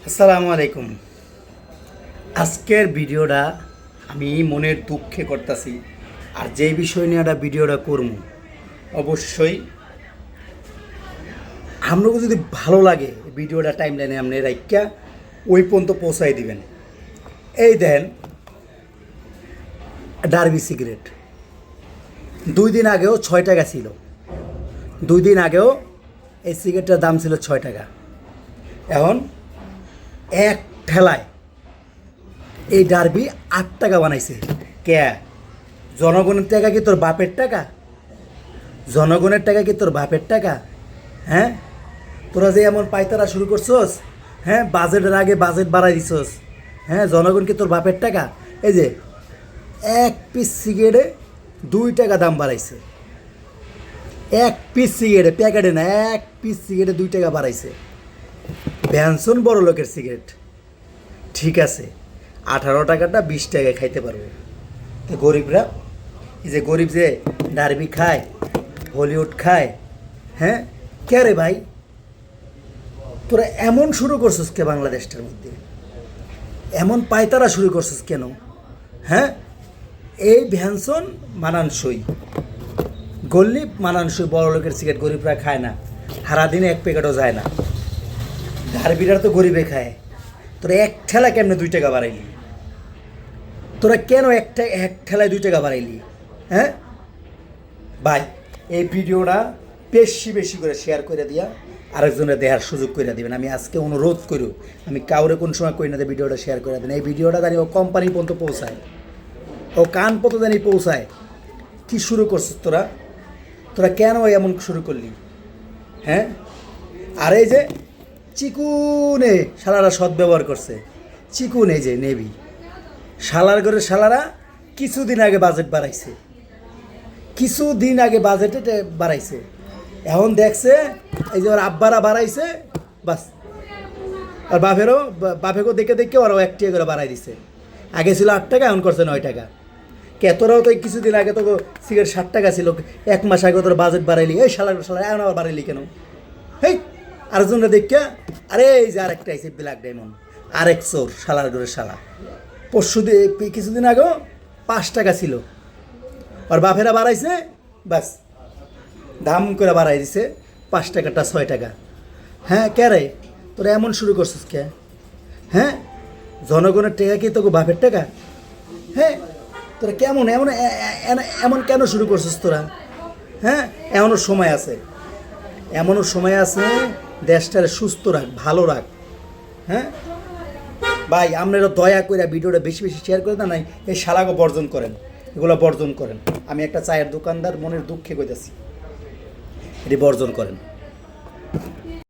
আসসালামু আলাইকুম। আজকের ভিডিওটা আমি মনের দুঃখে করতেছি, আর যেই বিষয় নিয়ে একটা ভিডিওটা করব অবশ্যই আপনাকে যদি ভালো লাগে ভিডিওটা টাইম লাইনে আপনি রাইকা ওই পর্যন্ত পৌঁছাই দিবেন। এই দেন ডার্বি সিগারেট 2 দিন আগেও 6 টাকা ছিল। 2 দিন আগেও এই সিগারেটটার দাম ছিল 6 টাকা। এখন এক ঠেলায় এই ডার্বি 8 টাকা বানাইছে। কে? জনগণের টাকা কি তোর বাপের টাকা? জনগণের টাকা কি তোর বাপের টাকা? হ্যাঁ, তোরা যে এমন পাইতারা শুরু করছস, হ্যাঁ, বাজেটের আগে বাজেট বাড়াই দিছস, হ্যাঁ, জনগণ কি তোর বাপের টাকা? এই যে এক পিস সিগারেটে 2 টাকা দাম বাড়াইছে। এক পিস সিগারেটে, প্যাকেটে না, এক পিস সিগারেটে 2 টাকা বাড়াইছে। ব্যঞ্জন বড় লোকের সিগারেট, ঠিক আছে, 18 টাকাটা 20 টাকায় খাইতে পারবো। তো গরিবরা, এই যে গরিব যে ডার্বি খায়, হলিউড খায়, হ্যাঁ, কে রে ভাই? তোরা এমন শুরু করছিস কে বাংলাদেশটার মধ্যে? এমন পায়তারা শুরু করছিস কেন? হ্যাঁ, এই ভ্যানসন মানানসই, গল্লি মানানসই, বড় লোকের সিগারেট গরিবরা খায় না, সারাদিনে এক প্যাকেটও যায় না। ডার্বিরা তো গরিবে খায়। তোরা এক ঠেলা কেমনে 2 টাকা বাড়াইলি? তোরা কেন এক ঠেলায় 2 টাকা বাড়াইলি? হ্যাঁ ভাই, এই ভিডিওটা বেশি করে শেয়ার করে দিয়া আরেকজনের দেখার সুযোগ করে দিবেন। আমি আজকে অনুরোধ করি, আমি কাউরে কোন সময় করি না যে ভিডিওটা শেয়ার করে দেন। এই ভিডিওটা জানি ও কোম্পানি পর্যন্ত পৌঁছায়, ও কান পর্যন্ত জানি পৌঁছায়। কী শুরু করছিস তোরা? তোরা কেন এমন শুরু করলি? হ্যাঁ, আর এই যে চিকুনে শালারা সদ্ব্যবহার করছে। চিকুন এই যে নেবি শালার ঘরে শালারা কিছুদিন আগে বাজেট বাড়াইছে, কিছুদিন আগে বাজেটে বাড়াইছে। এখন দেখছে এই যে ওর আব্বারা বাড়াইছে, বাস, আর বাপেকেও দেখে ওরাও 1 টাকা করে বাড়াই দিছে। আগে ছিল 8 টাকা, এখন করছে 9 টাকা। কেতরাও তো কিছুদিন আগে তো সিগারেট 60 টাকা ছিল, 1 মাস আগে তোর বাজেট বাড়াইলি, এই শালা এখন আবার বাড়াইলি কেন? হেই, আরেকজনটা দেখা, আরে এই যে আরেকটা আইসে ব্ল্যাক ডায়মন্ড, আরেক চোর, শালার ঘরে শালা। কিছুদিন আগেও 5 টাকা ছিল, আর বাপেরা বাড়াইছে, বাস দাম করে বাড়াই দিছে, 5 টাকাটা 6 টাকা। হ্যাঁ, কে রে? তোরা এমন শুরু করছিস কে? হ্যাঁ, জনগণের টাকা কি তোকে বাপের টাকা? হ্যাঁ, তোরা কেমন এমন এমন কেন শুরু করছিস তোরা? হ্যাঁ, এমনও সময় আছে, এমনও সময় আছে, দেশটারে সুস্থ রাখ, ভালো রাখ। হ্যাঁ ভাই, আপনারা দয়া করে ভিডিওটা বেশি শেয়ার করে দেন, নাই এই শালাকে বর্জন করেন, এগুলো বর্জন করেন। আমি একটা চায়ের দোকানদার, মনের দুঃখে কইতেছি, এটি বর্জন করেন।